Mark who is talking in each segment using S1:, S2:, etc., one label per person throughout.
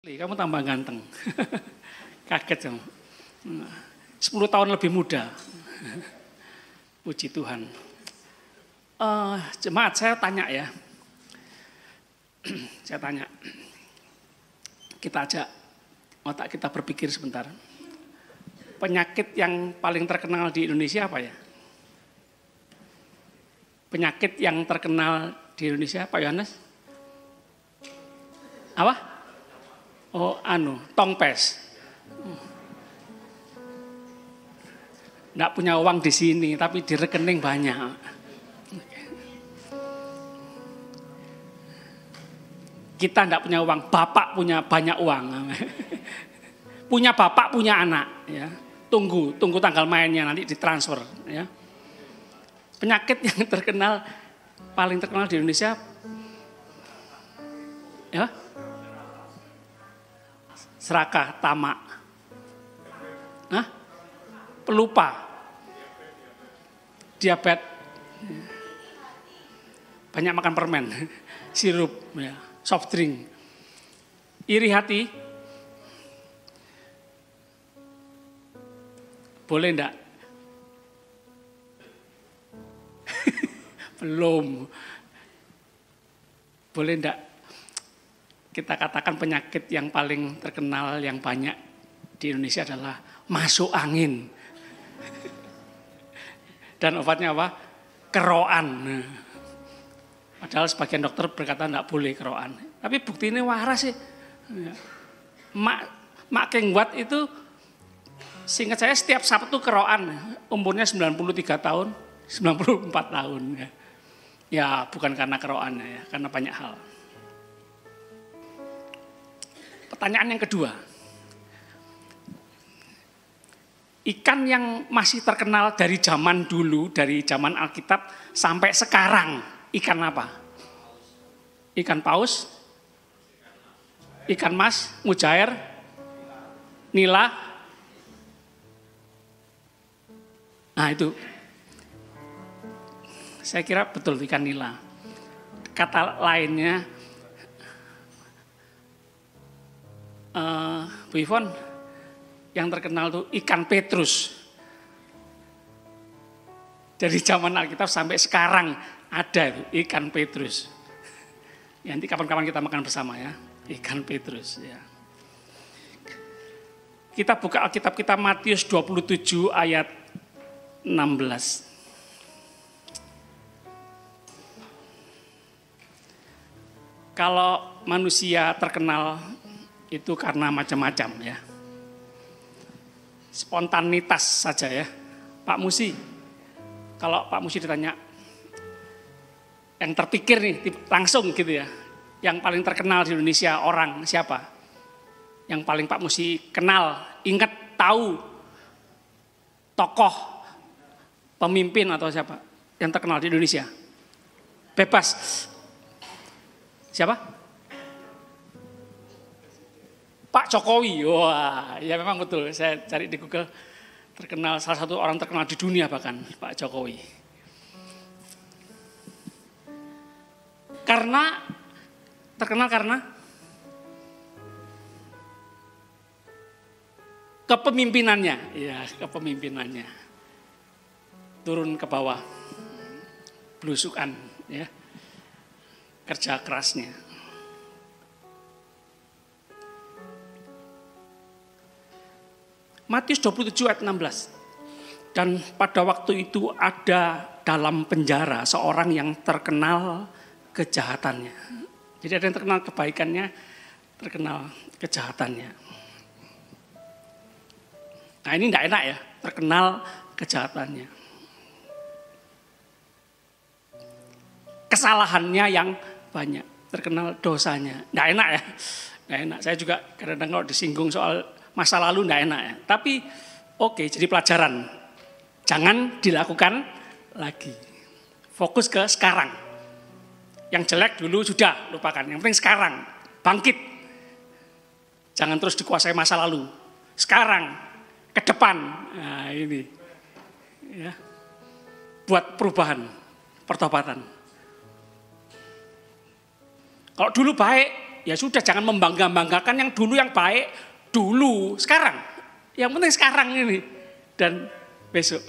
S1: Kamu tambah ganteng. Kaget dong. 10 tahun lebih muda. Puji Tuhan. Jemaat, saya tanya ya. Saya tanya. Kita ajak otak kita berpikir sebentar. Penyakit yang paling terkenal di Indonesia apa ya? Penyakit yang terkenal di Indonesia, Pak Yohanes? Apa? Oh, tongpes. Nggak punya uang di sini, tapi di rekening banyak. Kita nggak punya uang, bapak punya banyak uang. Punya bapak, punya anak. Ya. Tunggu tanggal mainnya nanti ditransfer. Ya. Penyakit yang paling terkenal di Indonesia, ya, serakah, tamak, pelupa, diabetes, banyak makan permen, sirup, ya, soft drink, iri hati, boleh enggak? Belum. Boleh enggak kita katakan penyakit yang paling terkenal yang banyak di Indonesia adalah masuk angin. Dan obatnya apa? Keroan. Padahal sebagian dokter berkata enggak boleh keroan. Tapi bukti ini waras sih. Mak Kengwat itu seingat saya setiap Sabtu keroan. Umurnya 93 tahun, 94 tahun. Ya bukan karena keroannya ya, karena banyak hal. Pertanyaan yang kedua. Ikan yang masih terkenal dari zaman dulu, dari zaman Alkitab sampai sekarang, ikan apa? Ikan paus? Ikan mas? Mujair? Nila? Nah itu. Saya kira betul ikan nila. Kata lainnya, Bu Ivon, yang terkenal tuh ikan Petrus. Dari zaman Alkitab sampai sekarang ada ikan Petrus. Ya, nanti kapan-kapan kita makan bersama ya, ikan Petrus. Ya. Kita buka Alkitab kita Matius 27 ayat 16. Kalau manusia terkenal itu karena macam-macam ya. Spontanitas saja ya. Pak Musi, kalau Pak Musi ditanya, yang terpikir nih langsung gitu ya. Yang paling terkenal di Indonesia orang siapa? Yang paling Pak Musi kenal, ingat, tahu, tokoh, pemimpin atau siapa? Yang terkenal di Indonesia. Bebas. Siapa? Pak Jokowi. Wah, ya memang betul. Saya cari di Google, terkenal, salah satu orang terkenal di dunia bahkan, Pak Jokowi. Terkenal karena kepemimpinannya. Ya, kepemimpinannya. Turun ke bawah. Belusukan, ya. Kerja kerasnya. Matius 27 ayat 16. Dan pada waktu itu ada dalam penjara seorang yang terkenal kejahatannya. Jadi ada yang terkenal kebaikannya, terkenal kejahatannya. Nah ini tidak enak ya, terkenal kejahatannya. Kesalahannya yang banyak, terkenal dosanya. Tidak enak ya, tidak enak. Saya juga kadang-kadang kalau disinggung soal masa lalu tidak enak ya. Tapi oke, jadi pelajaran. Jangan dilakukan lagi. Fokus ke sekarang. Yang jelek dulu sudah, lupakan. Yang penting sekarang, bangkit. Jangan terus dikuasai masa lalu. Sekarang, ke depan. Nah ini. Ya. Buat perubahan, pertobatan. Kalau dulu baik, ya sudah jangan membangga-banggakan yang dulu yang baik dulu, sekarang. Yang penting sekarang ini dan besok.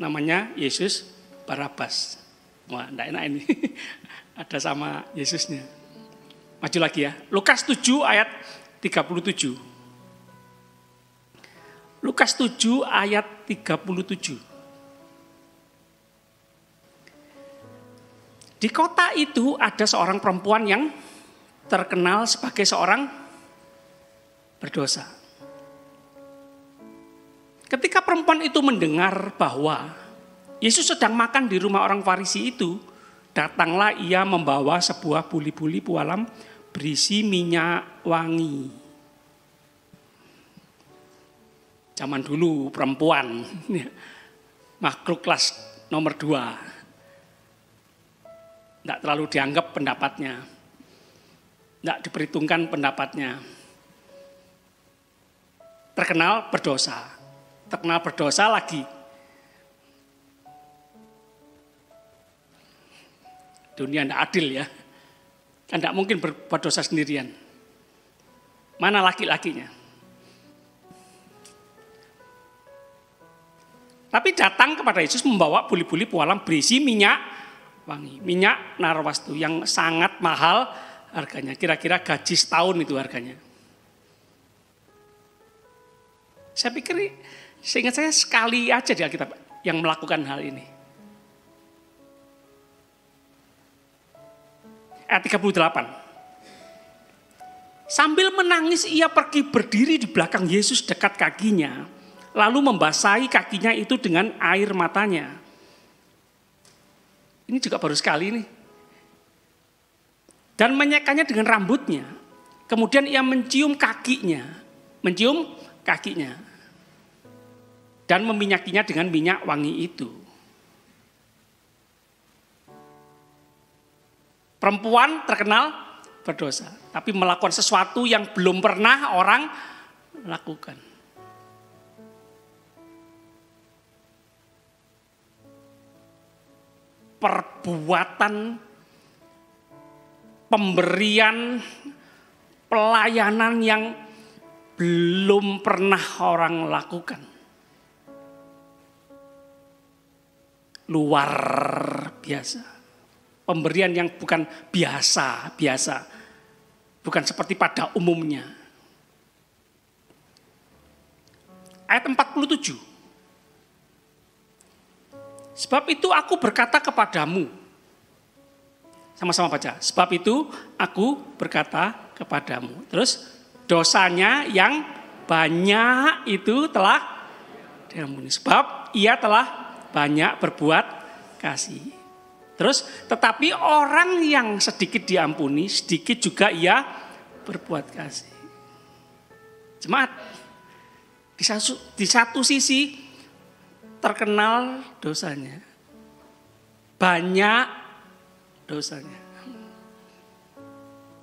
S1: Namanya Yesus Barabas. Wah, enggak enak ini. Ada sama Yesusnya. Maju lagi ya. Lukas 7 ayat 37. Lukas 7 ayat 37. Di kota itu ada seorang perempuan yang terkenal sebagai seorang berdosa. Ketika perempuan itu mendengar bahwa Yesus sedang makan di rumah orang Farisi itu, datanglah ia membawa sebuah buli-buli pualam berisi minyak wangi. Zaman dulu perempuan, makhluk kelas nomor 2. Tidak terlalu dianggap pendapatnya. Tidak diperhitungkan pendapatnya. Terkenal berdosa. Terkenal berdosa lagi. Dunia tidak adil ya. Kan tidak mungkin berbuat dosa sendirian. Mana laki-lakinya? Tapi datang kepada Yesus membawa buli-buli pualam berisi minyak wangi. Minyak narwastu yang sangat mahal harganya. Kira-kira gaji setahun itu harganya. Saya pikir, seingat saya sekali aja di Alkitab yang melakukan hal ini. Ayat 38. Sambil menangis ia pergi berdiri di belakang Yesus dekat kakinya. Lalu membasahi kakinya itu dengan air matanya. Ini juga baru sekali nih. Dan menyekanya dengan rambutnya. Kemudian ia mencium kakinya. Dan meminyakinya dengan minyak wangi itu. Perempuan terkenal berdosa. Tapi melakukan sesuatu yang belum pernah orang lakukan. Perbuatan pemberian pelayanan yang belum pernah orang lakukan. Luar biasa. Pemberian yang bukan biasa. Bukan seperti pada umumnya. Ayat 47. Sebab itu aku berkata kepadamu. Sama-sama baca. Sebab itu aku berkata kepadamu. Terus dosanya yang banyak itu telah diampuni. Sebab ia telah banyak berbuat kasih. Terus tetapi orang yang sedikit diampuni, sedikit juga ia berbuat kasih. Jemaat, di satu sisi terkenal dosanya. Banyak dosanya.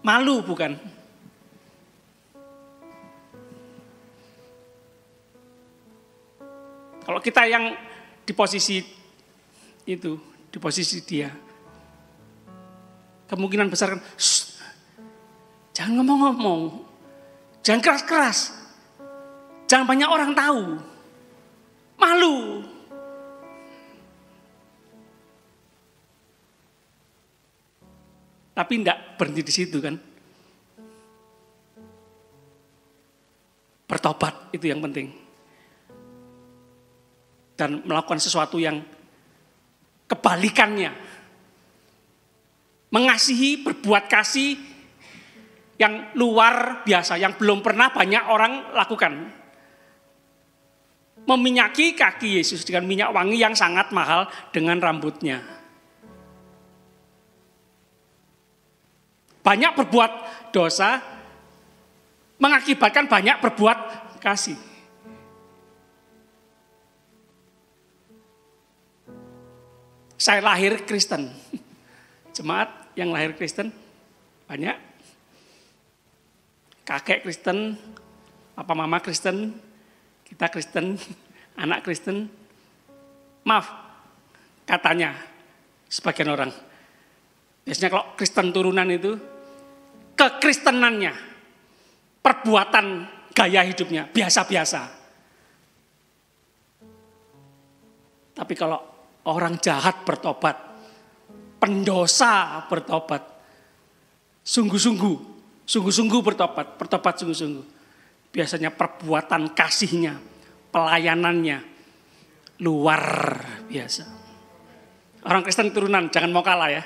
S1: Malu bukan? Kalau kita yang di posisi itu, di posisi dia, kemungkinan besar kan, jangan ngomong-ngomong, jangan keras-keras, jangan banyak orang tahu. Malu. Tapi tidak berhenti di situ kan. Bertobat itu yang penting. Dan melakukan sesuatu yang kebalikannya. Mengasihi, berbuat kasih yang luar biasa, yang belum pernah banyak orang lakukan. Meminyaki kaki Yesus dengan minyak wangi yang sangat mahal dengan rambutnya. Banyak berbuat dosa mengakibatkan banyak berbuat kasih. Saya lahir Kristen. Jemaat yang lahir Kristen banyak. Kakek Kristen, papa mama Kristen, kita Kristen, anak Kristen. Maaf, katanya sebagian orang. Biasanya kalau Kristen turunan itu kekristenannya, perbuatan gaya hidupnya biasa-biasa. Tapi kalau orang jahat bertobat, pendosa bertobat, sungguh-sungguh bertobat sungguh-sungguh. Biasanya perbuatan kasihnya, pelayanannya luar biasa. Orang Kristen turunan jangan mau kalah ya.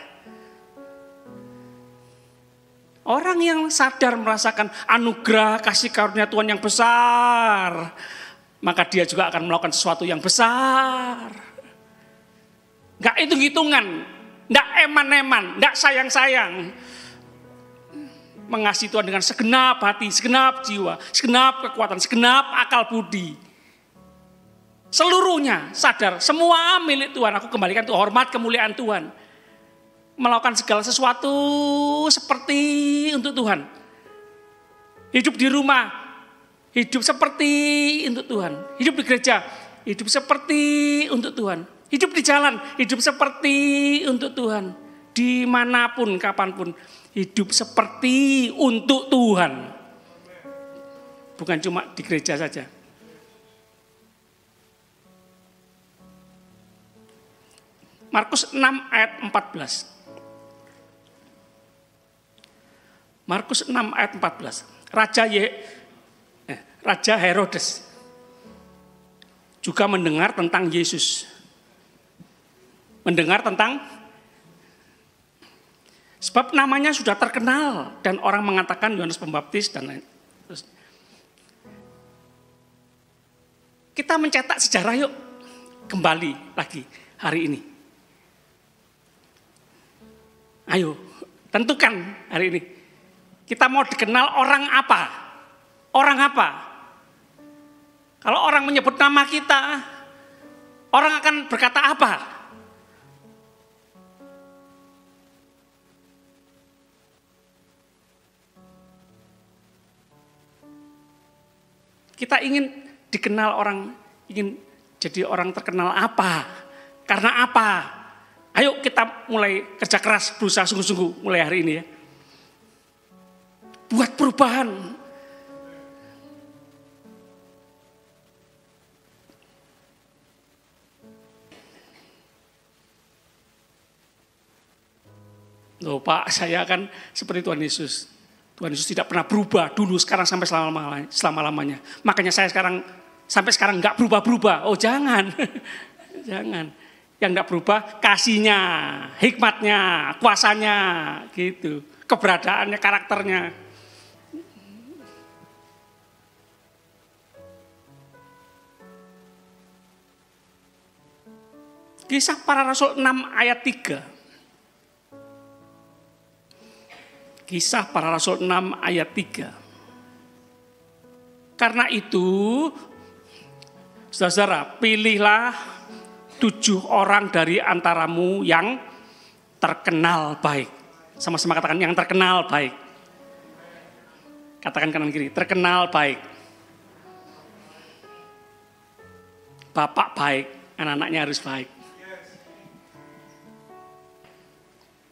S1: Orang yang sadar merasakan anugerah kasih karunia Tuhan yang besar, maka dia juga akan melakukan sesuatu yang besar. Enggak hitung-hitungan, enggak eman-eman, enggak sayang-sayang. Mengasihi Tuhan dengan segenap hati, segenap jiwa, segenap kekuatan, segenap akal budi. Seluruhnya sadar, semua milik Tuhan. Aku kembalikan itu hormat kemuliaan Tuhan. Melakukan segala sesuatu seperti untuk Tuhan. Hidup di rumah, hidup seperti untuk Tuhan. Hidup di gereja, hidup seperti untuk Tuhan. Hidup di jalan, hidup seperti untuk Tuhan. Dimanapun, kapanpun, hidup seperti untuk Tuhan. Bukan cuma di gereja saja. Markus 6 ayat 14. Markus 6 ayat 14. Raja Herodes juga mendengar tentang Yesus. Mendengar tentang, sebab namanya sudah terkenal dan orang mengatakan Yohanes Pembaptis dan lain. Terus, kita mencetak sejarah yuk, kembali lagi hari ini. Ayo, tentukan hari ini. Kita mau dikenal orang apa? Orang apa? Kalau orang menyebut nama kita, orang akan berkata apa? Kita ingin dikenal orang, ingin jadi orang terkenal apa? Karena apa? Ayo kita mulai kerja keras, berusaha sungguh-sungguh mulai hari ini ya. Buat perubahan. Loh Pak, saya kan seperti Tuhan Yesus. Tuhan Yesus tidak pernah berubah dulu, sekarang sampai selama-lamanya. Makanya saya sampai sekarang enggak berubah-berubah. Oh jangan, jangan. Yang enggak berubah kasihnya, hikmatnya, kuasanya, gitu. Keberadaannya, karakternya. Kisah Para Rasul 6 ayat 3. Kisah Para Rasul 6 ayat 3. Karena itu, saudara-saudara, pilihlah 7 orang dari antaramu yang terkenal baik. Sama-sama katakan yang terkenal baik. Katakan kanan kiri, terkenal baik. Bapak baik, anak-anaknya harus baik.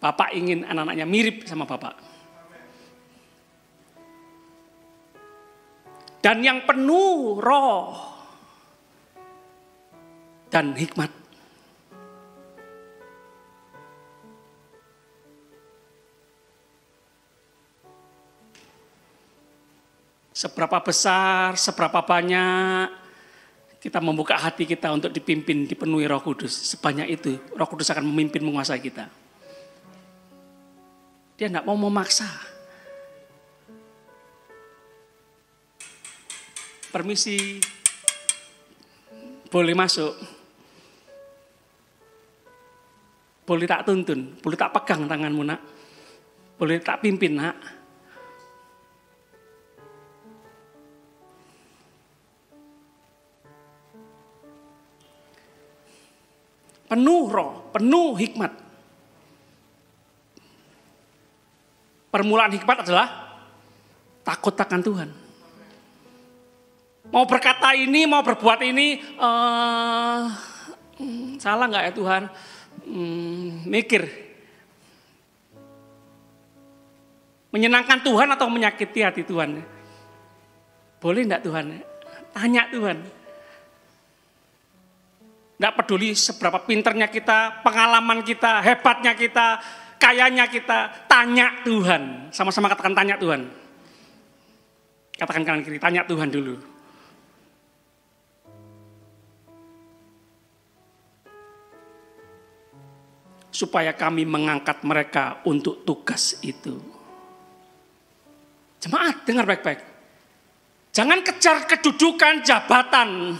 S1: Bapak ingin anak-anaknya mirip sama Bapak. Dan yang penuh roh dan hikmat. Seberapa besar, seberapa banyak kita membuka hati kita untuk dipimpin, dipenuhi Roh Kudus. Sebanyak itu Roh Kudus akan memimpin, menguasai kita. Dia tidak mau memaksa. Permisi, boleh masuk. Boleh tak tuntun, boleh tak pegang tanganmu nak. Boleh tak pimpin nak. Penuh roh, penuh hikmat. Permulaan hikmat adalah takut akan Tuhan. Mau berkata ini, mau berbuat ini, salah nggak ya Tuhan? Mikir. Menyenangkan Tuhan atau menyakiti hati Tuhan? Boleh enggak Tuhan? Tanya Tuhan. Enggak peduli seberapa pinternya kita, pengalaman kita, hebatnya kita, kayanya kita, tanya Tuhan. Sama-sama katakan tanya Tuhan. Katakan kanan kiri, tanya Tuhan dulu. Supaya kami mengangkat mereka untuk tugas itu. Jemaat, dengar baik-baik. Jangan kejar kedudukan, jabatan.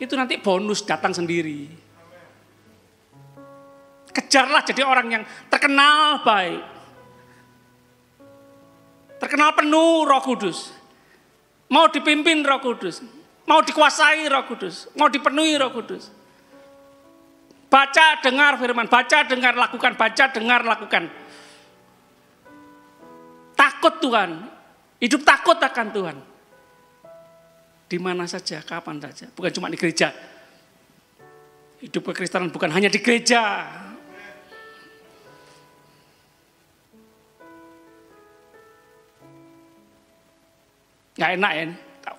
S1: Itu nanti bonus datang sendiri. Kejarlah jadi orang yang terkenal baik. Terkenal penuh Roh Kudus. Mau dipimpin Roh Kudus. Mau dikuasai Roh Kudus. Mau dipenuhi Roh Kudus. Baca, dengar firman. Baca, dengar, lakukan. Baca, dengar, lakukan. Takut Tuhan. Hidup takut akan Tuhan. Di mana saja, kapan saja. Bukan cuma di gereja. Hidup kekristenan bukan hanya di gereja. Nggak enak ya.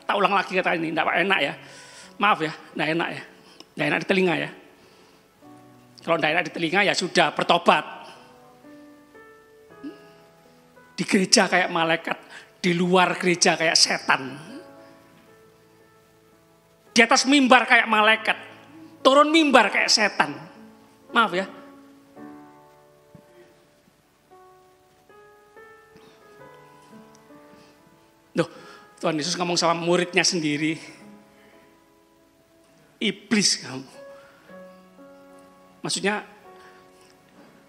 S1: Tak ulang lagi kata ini. Nggak enak ya. Maaf ya. Nggak enak ya. Nggak enak di telinga ya. Kalau nggak enak di telinga ya sudah bertobat. Di gereja kayak malaikat, di luar gereja kayak setan. Di atas mimbar kayak malaikat, turun mimbar kayak setan. Maaf ya. Loh, Tuhan Yesus ngomong sama muridnya sendiri. Iblis kamu. Maksudnya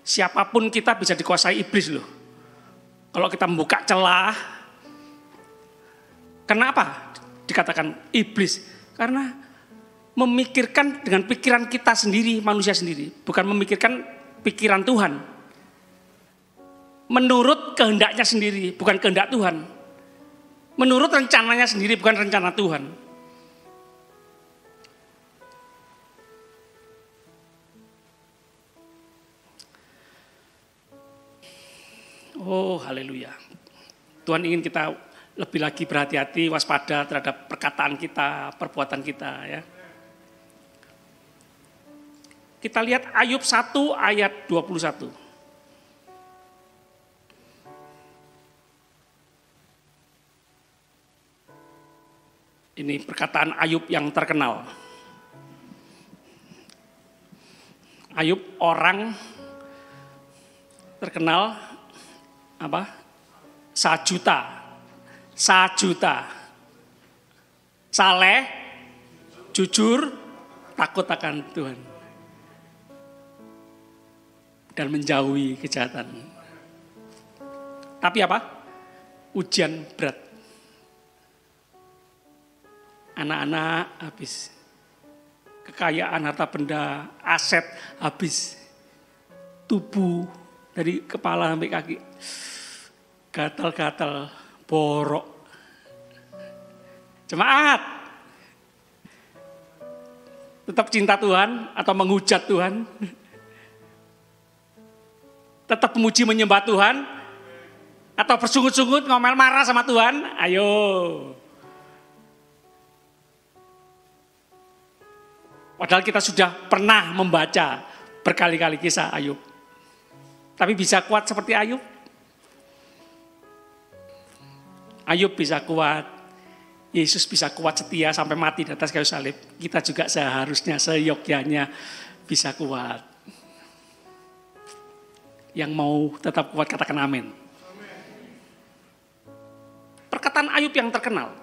S1: siapapun kita bisa dikuasai iblis loh. Kalau kita membuka celah, kenapa dikatakan iblis? Karena memikirkan dengan pikiran kita sendiri, manusia sendiri. Bukan memikirkan pikiran Tuhan. Menurut kehendaknya sendiri, bukan kehendak Tuhan. Menurut rencananya sendiri, bukan rencana Tuhan. Oh, haleluya. Tuhan ingin kita lebih lagi berhati-hati, waspada terhadap perkataan kita, perbuatan kita ya. Kita lihat Ayub 1 ayat 21. Ini perkataan Ayub yang terkenal. Ayub orang terkenal apa? Sajuta. Saleh, jujur, takut akan Tuhan. Dan menjauhi kejahatan. Tapi apa? Ujian berat. Anak-anak habis. Kekayaan, harta benda, aset habis. Tubuh dari kepala sampai kaki. Gatal-gatal, borok. Jemaat. Tetap cinta Tuhan atau menghujat Tuhan? Tetap memuji menyembah Tuhan? Atau bersungut-sungut ngomel marah sama Tuhan? Ayo. Padahal kita sudah pernah membaca berkali-kali kisah Ayub. Tapi bisa kuat seperti Ayub? Ayub bisa kuat, Yesus bisa kuat setia sampai mati di atas kayu salib. Kita juga seharusnya seyogyanya bisa kuat. Yang mau tetap kuat katakan amin. Perkataan Ayub yang terkenal.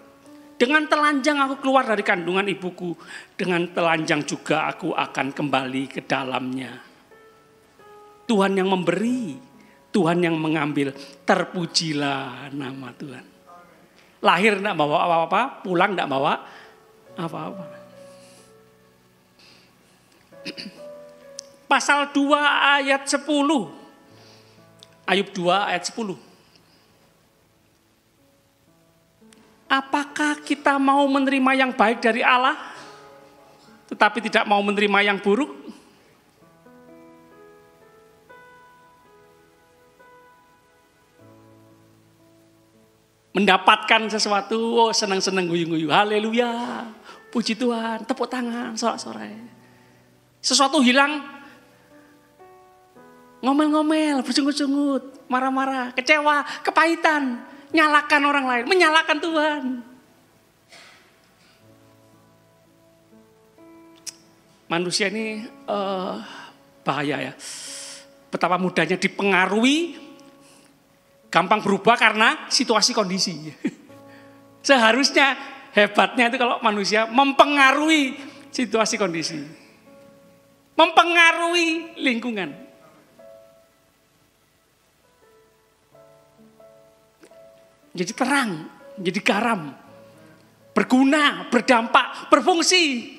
S1: Dengan telanjang aku keluar dari kandungan ibuku, dengan telanjang juga aku akan kembali ke dalamnya. Tuhan yang memberi, Tuhan yang mengambil, terpujilah nama Tuhan. Lahir tidak bawa apa-apa, pulang tidak bawa apa-apa. Pasal 2 ayat 10. Ayub 2 ayat 10. Apakah kita mau menerima yang baik dari Allah, tetapi tidak mau menerima yang buruk? mendapatkan sesuatu, senang-senang guyu-guyu, haleluya, puji Tuhan, tepuk tangan, sorak-sorai. Sesuatu hilang, ngomel-ngomel, bersungut-sungut, marah-marah, kecewa, kepahitan, nyalakan orang lain, menyalahkan Tuhan. Manusia ini bahaya ya. Betapa mudahnya dipengaruhi, gampang berubah karena situasi kondisi. Seharusnya hebatnya itu kalau manusia mempengaruhi situasi kondisi. Mempengaruhi lingkungan. Jadi terang, jadi garam. Berguna, berdampak, berfungsi.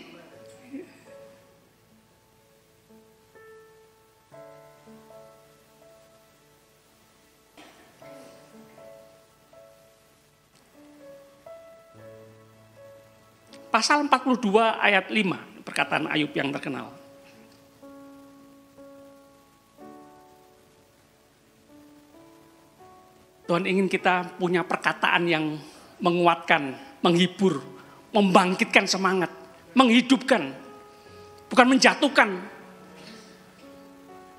S1: Pasal 42 ayat 5, perkataan Ayub yang terkenal. Tuhan ingin kita punya perkataan yang menguatkan, menghibur, membangkitkan semangat, menghidupkan. Bukan menjatuhkan,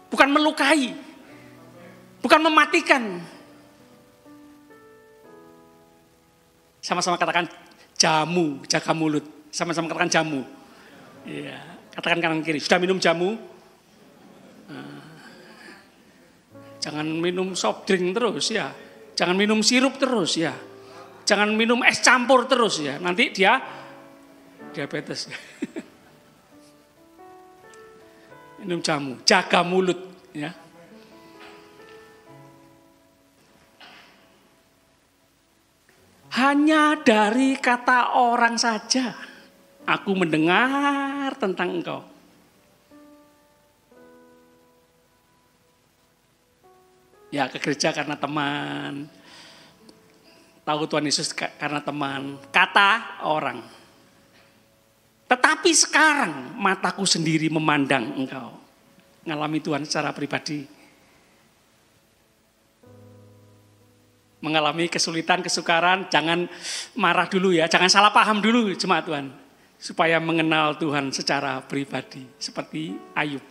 S1: bukan melukai, bukan mematikan. Sama-sama katakan jamu, jaga mulut. Sama-sama katakan jamu. Iya, katakan kanan kiri. Sudah minum jamu? Jangan minum soft drink terus ya. Jangan minum sirup terus ya. Jangan minum es campur terus ya. Nanti dia diabetes. Minum jamu, jaga mulut ya. Hanya dari kata orang saja aku mendengar tentang engkau. Ya ke gereja karena teman. Tahu Tuhan Yesus karena teman. Kata orang. Tetapi sekarang mataku sendiri memandang engkau. Ngalami Tuhan secara pribadi. Mengalami kesulitan, kesukaran, jangan marah dulu ya. Jangan salah paham dulu jemaat Tuhan. Supaya mengenal Tuhan secara pribadi. Seperti Ayub.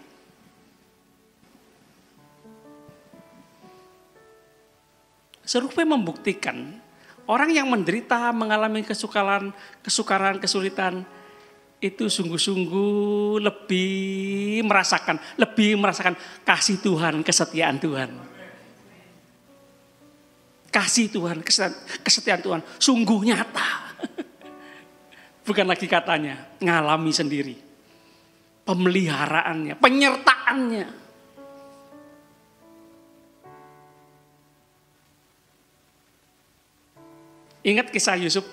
S1: Survei membuktikan orang yang menderita mengalami kesukaran, kesulitan itu sungguh-sungguh lebih merasakan kasih Tuhan, kesetiaan Tuhan. Kasih Tuhan, kesetiaan Tuhan sungguh nyata. Bukan lagi katanya, ngalami sendiri. Pemeliharaannya, penyertaannya. Ingat kisah Yusuf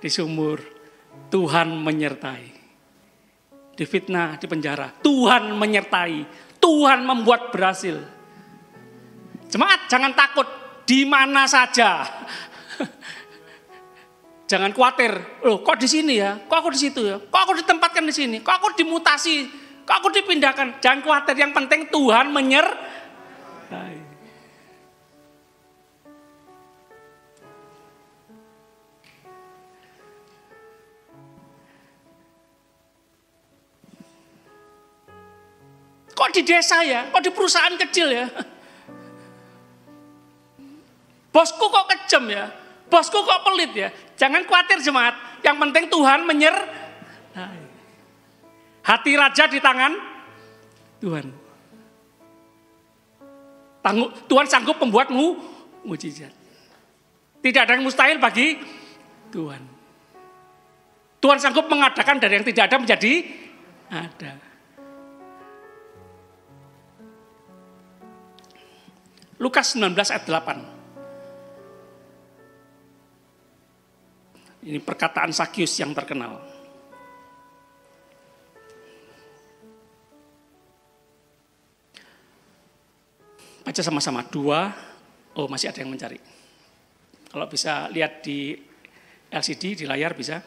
S1: di sumur, Tuhan menyertai. Difitnah, di penjara, Tuhan menyertai. Tuhan membuat berhasil. Jemaat jangan takut, di mana saja. Jangan khawatir, loh kok di sini ya, kok aku di situ ya, kok aku ditempatkan di sini, kok aku dimutasi, kok aku dipindahkan. Jangan khawatir, yang penting Tuhan menyertai. Kok di desa ya? Kok di perusahaan kecil ya? Bosku kok kejam ya? Bosku kok pelit ya? Jangan khawatir jemaat. Yang penting Tuhan menyertai. Hati raja di tangan Tuhan. Tuhan sanggup membuatmu mujizat. Tidak ada yang mustahil bagi Tuhan. Tuhan sanggup mengadakan dari yang tidak ada menjadi ada. Lukas 19 ayat 8. Ini perkataan Sakyus yang terkenal. Baca sama-sama 2. Oh, masih ada yang mencari. Kalau bisa lihat di LCD, di layar bisa.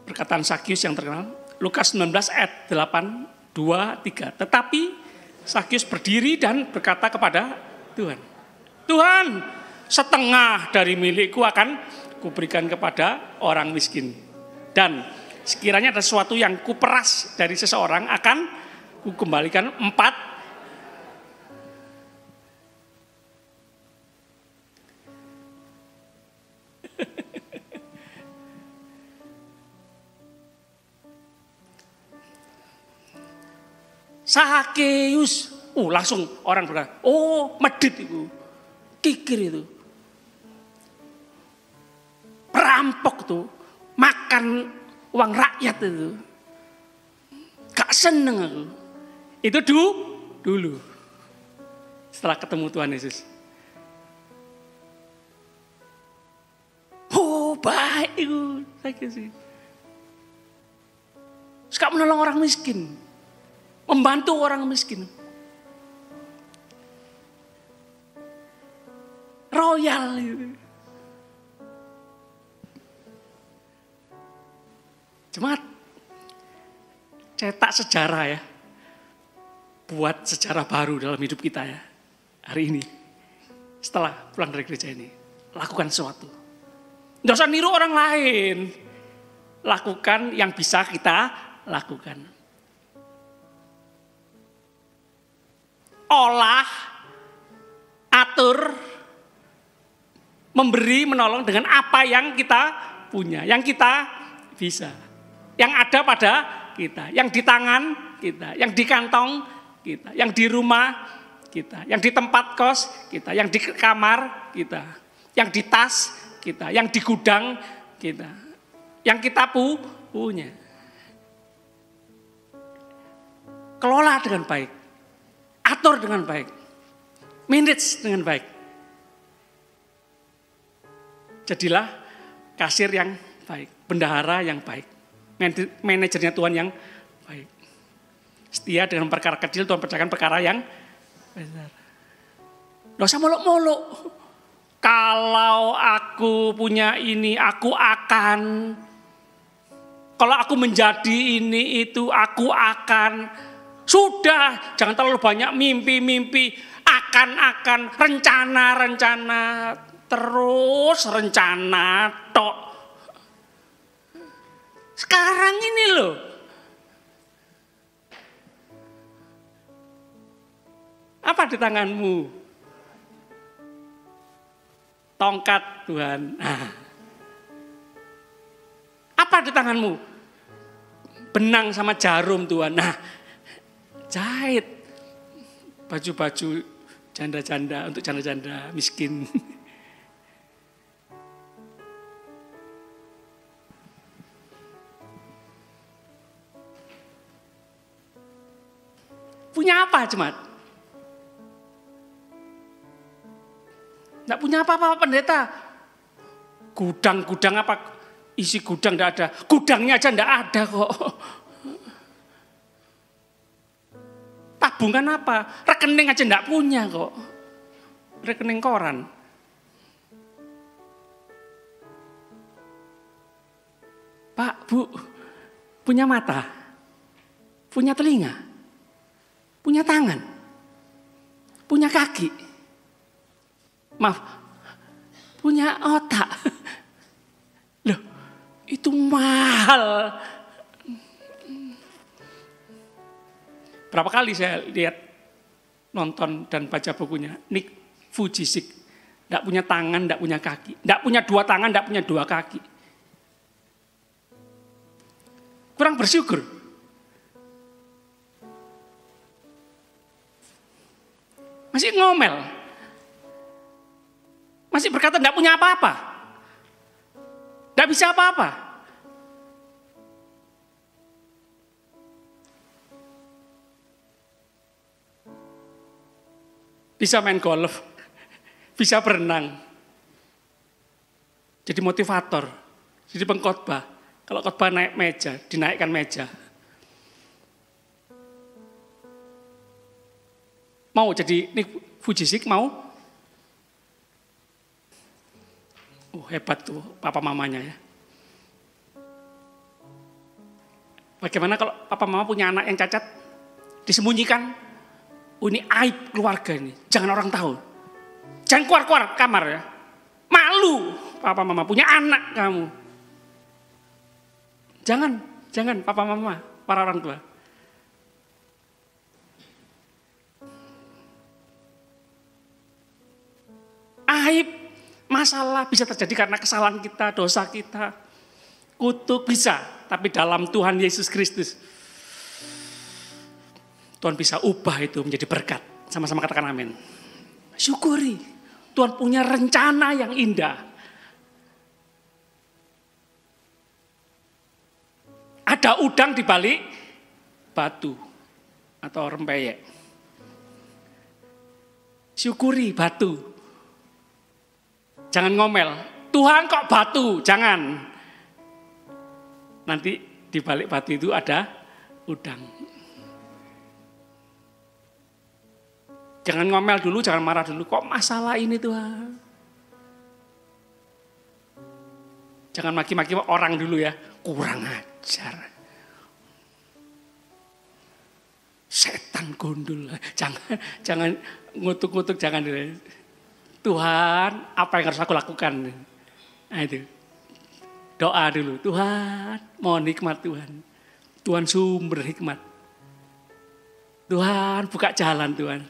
S1: Perkataan Sakyus yang terkenal. Lukas 19 ayat 8, 2, 3. Tetapi Sakyus berdiri dan berkata kepada Tuhan, Tuhan, setengah dari milikku akan kuberikan kepada orang miskin. Dan sekiranya ada sesuatu yang kuperas dari seseorang akan kukembalikan 4. Sakeus, langsung orang berkata, medit itu, kikir itu, perampok tuh, makan uang rakyat itu, gak seneng aku. Itu dulu, setelah ketemu Tuhan Yesus. Baik itu, Sakeus. Suka menolong orang miskin. Membantu orang miskin. Royal itu. Jemaat, cetak sejarah ya. Buat sejarah baru dalam hidup kita ya. Hari ini. Setelah pulang dari gereja ini. Lakukan sesuatu. Nggak usah niru orang lain. Lakukan yang bisa kita lakukan. Olah, atur, memberi, menolong dengan apa yang kita punya, yang kita bisa, yang ada pada kita, yang di tangan kita, yang di kantong kita, yang di rumah kita, yang di tempat kos kita, yang di kamar kita, yang di tas kita, yang di gudang kita, yang kita punya. Kelola dengan baik. Atur dengan baik, manage dengan baik. Jadilah kasir yang baik, bendahara yang baik, manajernya Tuhan yang baik. Setia dengan perkara kecil, Tuhan percayakan perkara yang besar. Nggak usah molok-molok. Kalau aku punya ini, aku akan. Kalau aku menjadi ini, itu, aku akan. Sudah, jangan terlalu banyak mimpi-mimpi, akan, rencana, terus rencana tok. Sekarang ini loh. Apa di tanganmu? Tongkat Tuhan. Apa di tanganmu? Benang sama jarum Tuhan. Jahit baju-baju janda-janda untuk janda-janda miskin. Punya apa jemaat? Tidak punya apa-apa pendeta. Gudang-gudang apa? Isi gudang tidak ada. Gudangnya aja tidak ada kok. Tabungan apa? Rekening aja enggak punya kok. Rekening koran. Pak, Bu, punya mata? Punya telinga? Punya tangan? Punya kaki? Maaf, punya otak? Loh, itu mahal. Berapa kali saya lihat, nonton dan baca bukunya, Nick Vujicic. Tidak punya tangan, tidak punya kaki. Tidak punya 2 tangan, tidak punya 2 kaki. Kurang bersyukur. Masih ngomel. Masih berkata tidak punya apa-apa. Tidak bisa apa-apa. Bisa main golf, bisa berenang, jadi motivator, jadi pengkhotbah. Kalau khotbah naik meja, dinaikkan meja. Mau jadi Nick Vujicic mau? Hebat tuh papa mamanya ya. Bagaimana kalau papa mama punya anak yang cacat, disembunyikan? Ini aib keluarga ini, jangan orang tahu. Jangan keluar-keluar kamar ya. Malu papa mama punya anak kamu. Jangan papa mama, para orang tua. Aib, masalah bisa terjadi karena kesalahan kita, dosa kita. Kutuk bisa, tapi dalam Tuhan Yesus Kristus Tuhan bisa ubah itu menjadi berkat. Sama-sama katakan amin. Syukuri, Tuhan punya rencana yang indah. Ada udang di balik batu atau rempeyek. Syukuri batu. Jangan ngomel, Tuhan kok batu, jangan. Nanti di balik batu itu ada udang. Jangan ngomel dulu, jangan marah dulu. Kok masalah ini Tuhan? Jangan maki-maki orang dulu ya. Kurang ajar. Setan gundul. Jangan ngutuk-ngutuk, jangan. Tuhan, apa yang harus aku lakukan? Nah itu. Doa dulu. Tuhan, mohon hikmat Tuhan. Tuhan sumber hikmat. Tuhan, buka jalan Tuhan.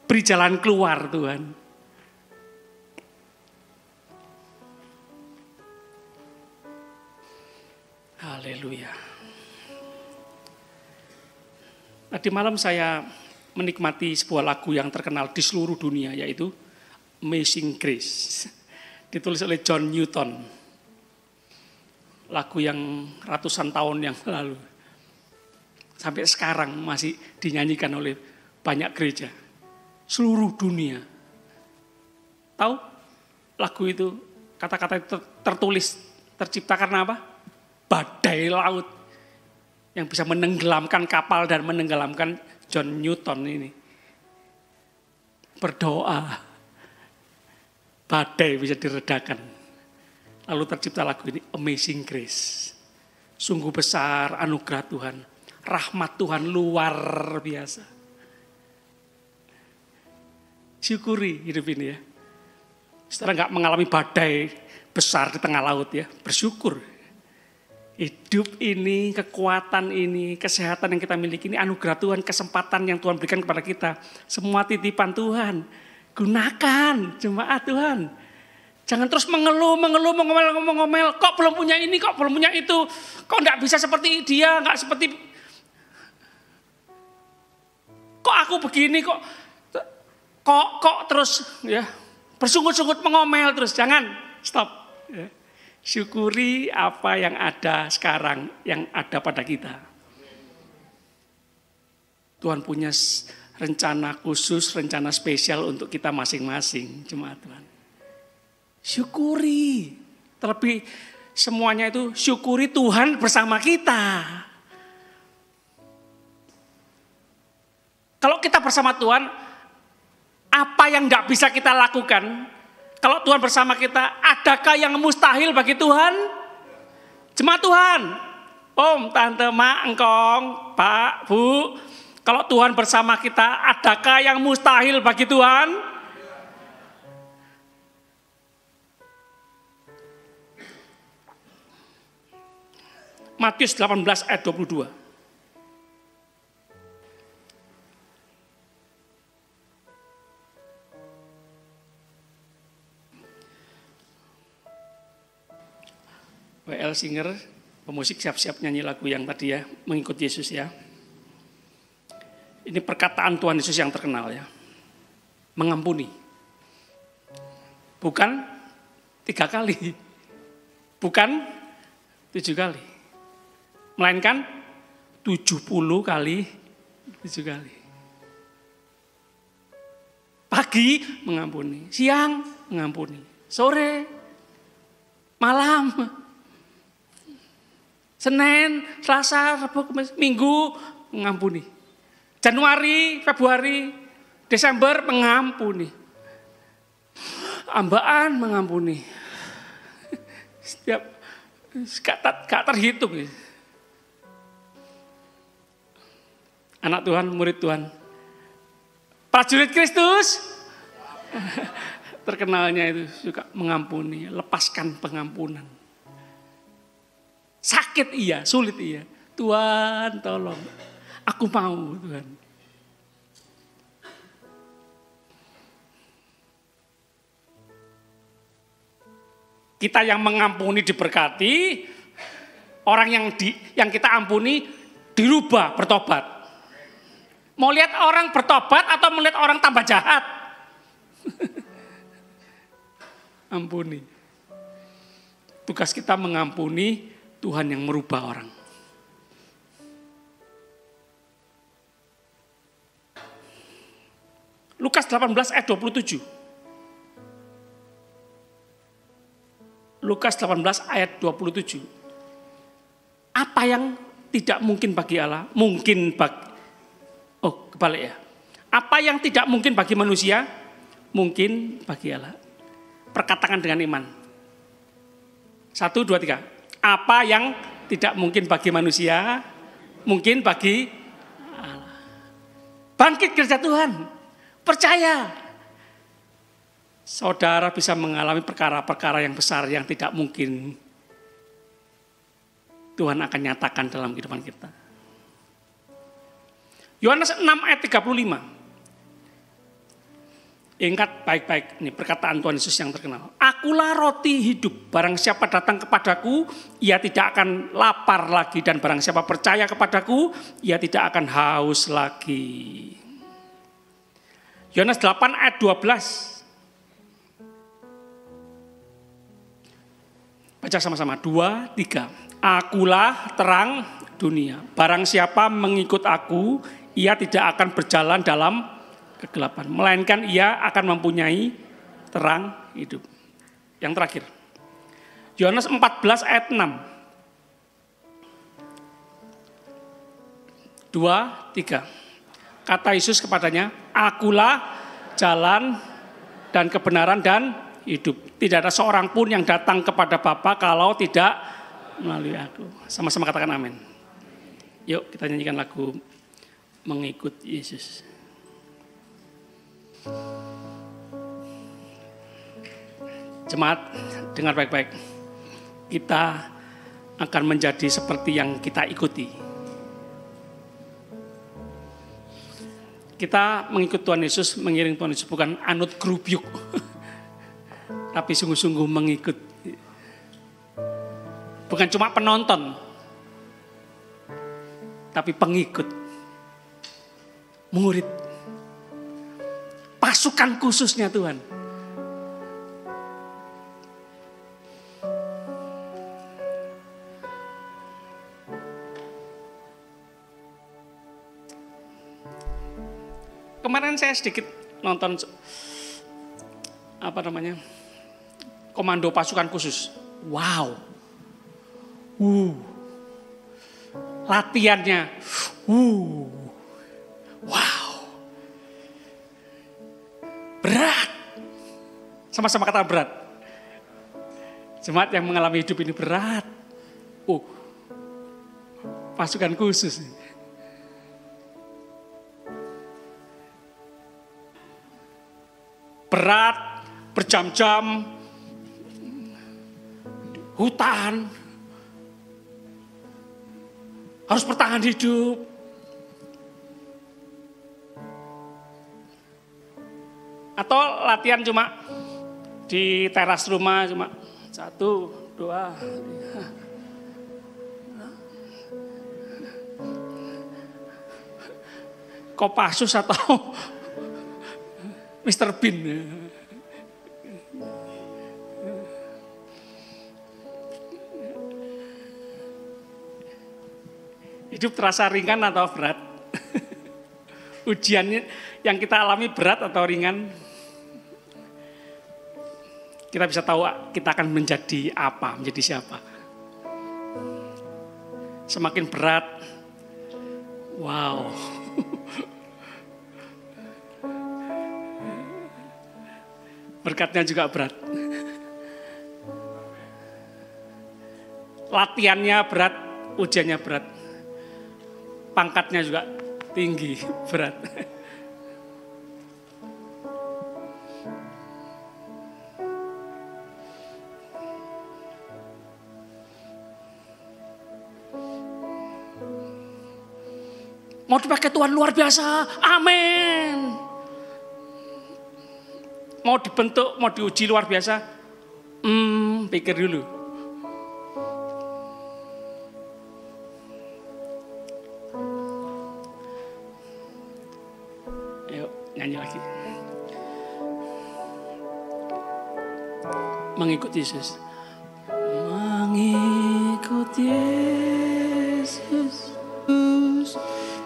S1: Beri jalan keluar Tuhan. Haleluya. Tadi malam saya menikmati sebuah lagu yang terkenal di seluruh dunia, yaitu Amazing Grace. Ditulis oleh John Newton. Lagu yang ratusan tahun yang lalu. Sampai sekarang masih dinyanyikan oleh banyak gereja. Seluruh dunia. Tahu lagu itu, kata-kata itu tertulis, tercipta karena apa? Badai laut yang bisa menenggelamkan kapal dan menenggelamkan John Newton ini. Berdoa, badai bisa diredakan. Lalu tercipta lagu ini, Amazing Grace. Sungguh besar anugerah Tuhan, rahmat Tuhan luar biasa. Syukuri hidup ini ya. Setelah nggak mengalami badai besar di tengah laut ya, bersyukur. Hidup ini, kekuatan ini, kesehatan yang kita miliki ini anugerah Tuhan, kesempatan yang Tuhan berikan kepada kita. Semua titipan Tuhan. Gunakan jemaat Tuhan. Jangan terus mengeluh, ngomel. Kok belum punya ini, kok belum punya itu. Kok nggak bisa seperti dia, nggak seperti. Kok aku begini, kok terus ya bersungut-sungut mengomel terus. Jangan, stop. Ya. Syukuri apa yang ada sekarang, yang ada pada kita. Tuhan punya rencana khusus, rencana spesial untuk kita masing-masing, jemaat Tuhan. Syukuri. Terlebih semuanya itu syukuri Tuhan bersama kita. Kalau kita bersama Tuhan, apa yang tidak bisa kita lakukan? Kalau Tuhan bersama kita, adakah yang mustahil bagi Tuhan? Jemaat Tuhan, Om, Tante, Mak, Engkong, Pak, Bu. Kalau Tuhan bersama kita, adakah yang mustahil bagi Tuhan? Matius 18 ayat 22. W.L. Singer, pemusik, siap-siap nyanyi lagu yang tadi ya, mengikut Yesus ya. Ini perkataan Tuhan Yesus yang terkenal ya. Mengampuni. Bukan 3 kali. Bukan 7 kali. Melainkan 70 kali 7 kali. Pagi mengampuni, siang mengampuni, sore, malam, Senin, Selasa, Rabu, Kamis, Minggu mengampuni. Januari, Februari, Desember mengampuni. Ambaan mengampuni. Setiap gak terhitung. Anak Tuhan, murid Tuhan. Prajurit Kristus. terkenalnya itu suka mengampuni, lepaskan pengampunan. Sakit iya, sulit iya. Tuhan tolong, aku mau Tuhan. Kita yang mengampuni diberkati, orang yang kita ampuni dirubah, bertobat. Mau lihat orang bertobat atau melihat orang tambah jahat? Ampuni. Tugas kita mengampuni, Tuhan yang merubah orang. Lukas 18 ayat 27. Lukas 18 ayat 27. Apa yang tidak mungkin bagi Allah, mungkin bagi... Oh, kebalik ya. Apa yang tidak mungkin bagi manusia, mungkin bagi Allah. Perkatakan dengan iman. 1, 2, 3. Apa yang tidak mungkin bagi manusia, mungkin bagi Allah. Bangkit gereja Tuhan. Percaya. Saudara bisa mengalami perkara-perkara yang besar yang tidak mungkin Tuhan akan nyatakan dalam kehidupan kita. Yohanes 6 ayat 35. Ingat baik-baik, ini perkataan Tuhan Yesus yang terkenal. Akulah roti hidup, barang siapa datang kepadaku, ia tidak akan lapar lagi. Dan barang siapa percaya kepadaku, ia tidak akan haus lagi. Yohanes 8 ayat 12. Baca sama-sama, 2, 3. Akulah terang dunia. Barang siapa mengikut aku, ia tidak akan berjalan dalam kegelapan. Melainkan ia akan mempunyai terang hidup. Yang terakhir. Yohanes 14 ayat 6. 2, 3. Kata Yesus kepadanya, akulah jalan dan kebenaran dan hidup. Tidak ada seorang pun yang datang kepada Bapa kalau tidak melalui aku. Sama-sama katakan amin. Yuk kita nyanyikan lagu Mengikut Yesus. Jemaat, dengar baik-baik. Kita akan menjadi seperti yang kita ikuti. Kita mengikut Tuhan Yesus, mengiring Tuhan Yesus bukan anut gerubyuk. Tapi sungguh-sungguh mengikut. Bukan cuma penonton, tapi pengikut. Murid. Pasukan khususnya Tuhan. Kemarin saya sedikit nonton Komando Pasukan Khusus. Wow. Latihannya. Wow. Berat. Sama-sama kata berat. Jemaat yang mengalami hidup ini berat. Pasukan khusus. Berat, berjam-jam, hutan, harus bertahan hidup. Atau latihan cuma di teras rumah, cuma 1, 2, 3. Kopassus atau Mr. Bean. Hidup terasa ringan atau berat? Ujiannya yang kita alami berat atau ringan? Kita bisa tahu kita akan menjadi apa, menjadi siapa. Semakin berat, wow. Berkatnya juga berat. Latihannya berat, ujiannya berat. Pangkatnya juga tinggi, berat. Mau dipakai Tuhan luar biasa. Amin. Mau dibentuk, mau diuji luar biasa. Pikir dulu. Ayo nyanyi lagi. Mengikut Yesus. Mengikut Yesus.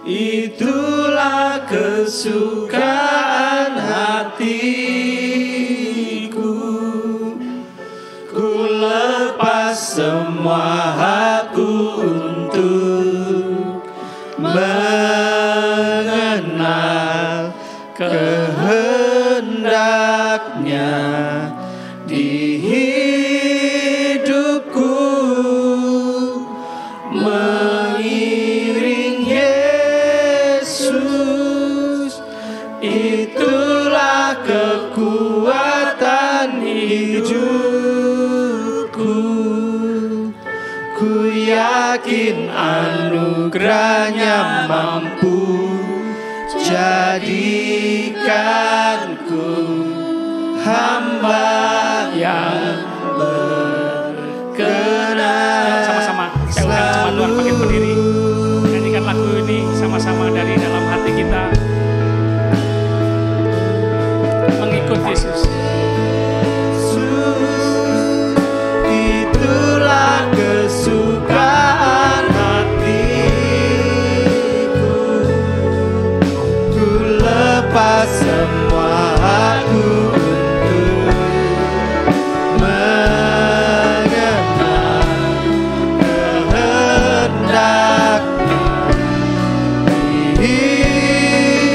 S2: Itulah kesukaan hatiku. Ku lepas semua hakku untuk mengenal kehendaknya di hidupku. Mengiring Yesus, itulah kekuatan hidupku. Ku yakin anugerahnya mampu jadikanku hamba yang berkenan.
S1: Sama-sama, saya undang jemaat Tuhan makin berdiri. Nyanyikan lagu ini sama-sama dari dalam hati kita. Mengikut Yesus.
S2: Itulah kesukaan hatiku. Ku lepas semua aku untuk mengenal kehendaknya di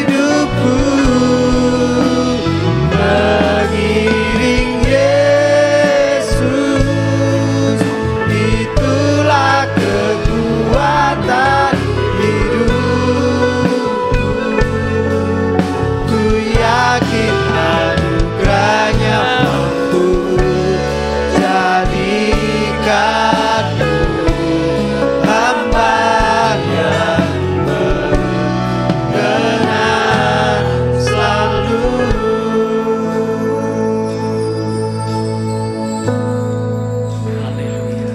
S2: hidupku. Mengiring Yesus, itulah kekuatan hidupku. Ku yakin anugerahnya mampu jadikanku hamba yang berkenan selalu.
S1: Haleluya.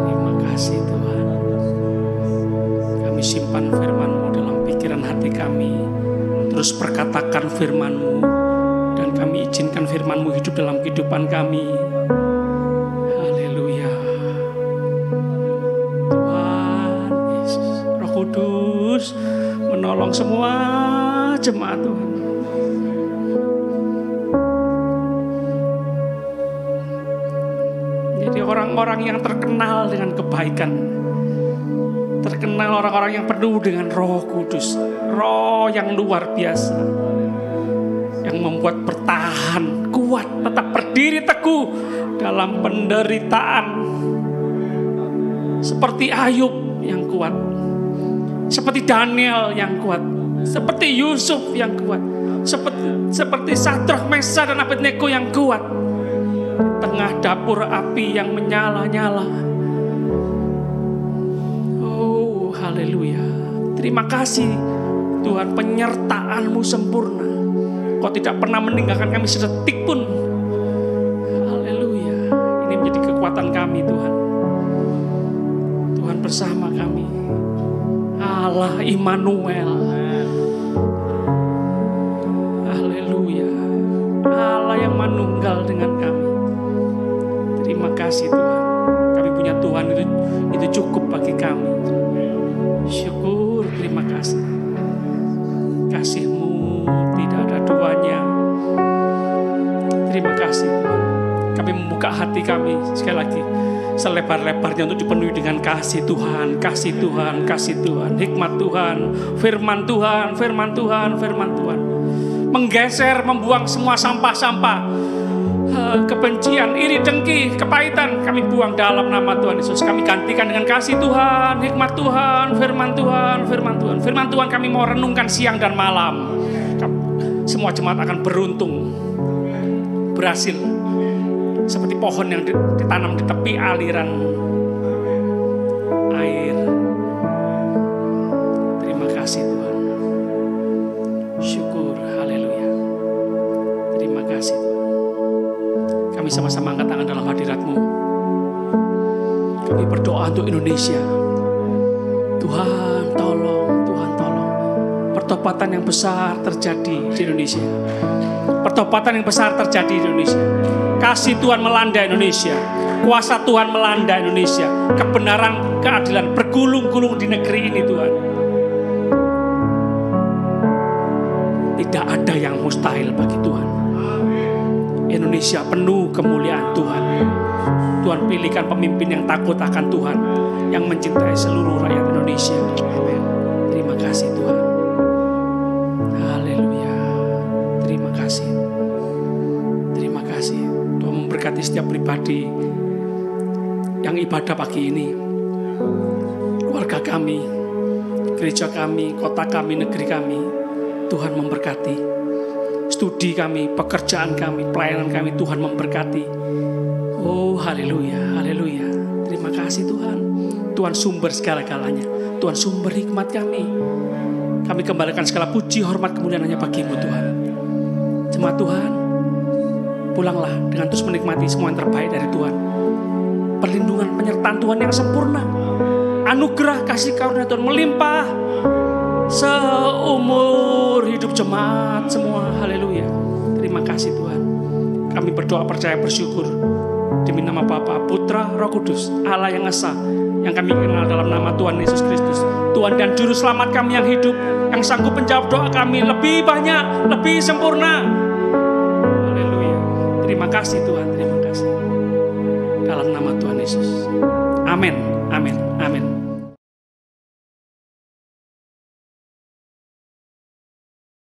S1: Terima kasih Tuhan. Kami simpan firman-Mu dalam pikiran hati kami. Terus perkatakan firman-Mu. Dan kami izinkan firman-Mu hidup dalam kehidupan kami. Haleluya. Tuhan Yesus, Roh Kudus menolong semua jemaat Tuhan. Jadi orang-orang yang terkenal dengan kebaikan, terkenal orang-orang yang penuh dengan Roh Kudus, Roh yang luar biasa, yang membuat bertahan, kuat, tetap berdiri teguh dalam penderitaan. Seperti Ayub yang kuat, seperti Daniel yang kuat, seperti Yusuf yang kuat, seperti Sadrak, Mesak, dan Abednego yang kuat. Tengah dapur api yang menyala-nyala. Oh, haleluya. Terima kasih Tuhan, penyertaan-Mu sempurna. Kau tidak pernah meninggalkan kami sedetik pun. Haleluya. Ini menjadi kekuatan kami Tuhan. Tuhan bersama kami. Allah Immanuel. Haleluya. Allah yang manunggal dengan kami. Terima kasih Tuhan. Kami punya Tuhan itu cukup bagi kami. Syukur, terima kasih. Kasih-Mu tidak ada duanya. Terima kasih Tuhan. Kami membuka hati kami sekali lagi selebar-lebarnya untuk dipenuhi dengan kasih Tuhan, kasih Tuhan, kasih Tuhan, hikmat Tuhan, firman Tuhan, firman Tuhan, firman Tuhan. Menggeser, membuang semua sampah-sampah, kebencian, iri, dengki, kepahitan, kami buang dalam nama Tuhan Yesus. Kami gantikan dengan kasih Tuhan, hikmat Tuhan, firman Tuhan, firman Tuhan. Firman Tuhan kami mau renungkan siang dan malam. Semua jemaat akan beruntung, berhasil, seperti pohon yang ditanam di tepi aliran air. Kami sama-sama angkat tangan dalam hadirat-Mu. Kami berdoa untuk Indonesia. Tuhan tolong, Tuhan tolong. Pertobatan yang besar terjadi di Indonesia. Pertobatan yang besar terjadi di Indonesia. Kasih Tuhan melanda Indonesia. Kuasa Tuhan melanda Indonesia. Kebenaran, keadilan bergulung-gulung di negeri ini Tuhan. Tidak ada yang mustahil bagi Tuhan. Indonesia penuh kemuliaan Tuhan. Tuhan pilihkan pemimpin yang takut akan Tuhan, yang mencintai seluruh rakyat Indonesia. Terima kasih Tuhan. Haleluya. Terima kasih. Terima kasih. Tuhan memberkati setiap pribadi yang ibadah pagi ini. Keluarga kami, gereja kami, kota kami, negeri kami. Tuhan memberkati. Studi kami, pekerjaan kami, pelayanan kami, Tuhan memberkati. Oh haleluya, haleluya. Terima kasih Tuhan. Tuhan sumber segala-galanya. Tuhan sumber hikmat kami. Kami kembalikan segala puji, hormat, kemuliaan hanya bagi-Mu Tuhan. Jemaat Tuhan, pulanglah dengan terus menikmati semua yang terbaik dari Tuhan. Perlindungan, penyertaan Tuhan yang sempurna. Anugerah kasih karunia Tuhan melimpah seumur hidup jemaat semua. Haleluya. Terima kasih Tuhan. Kami berdoa, percaya, bersyukur demi nama Bapa, Putra, Roh Kudus, Allah yang esa, yang kami kenal dalam nama Tuhan Yesus Kristus, Tuhan dan Juru Selamat kami yang hidup, yang sanggup menjawab doa kami lebih banyak, lebih sempurna. Haleluya. Terima kasih Tuhan, terima kasih. Dalam nama Tuhan Yesus. Amin, amin, amin.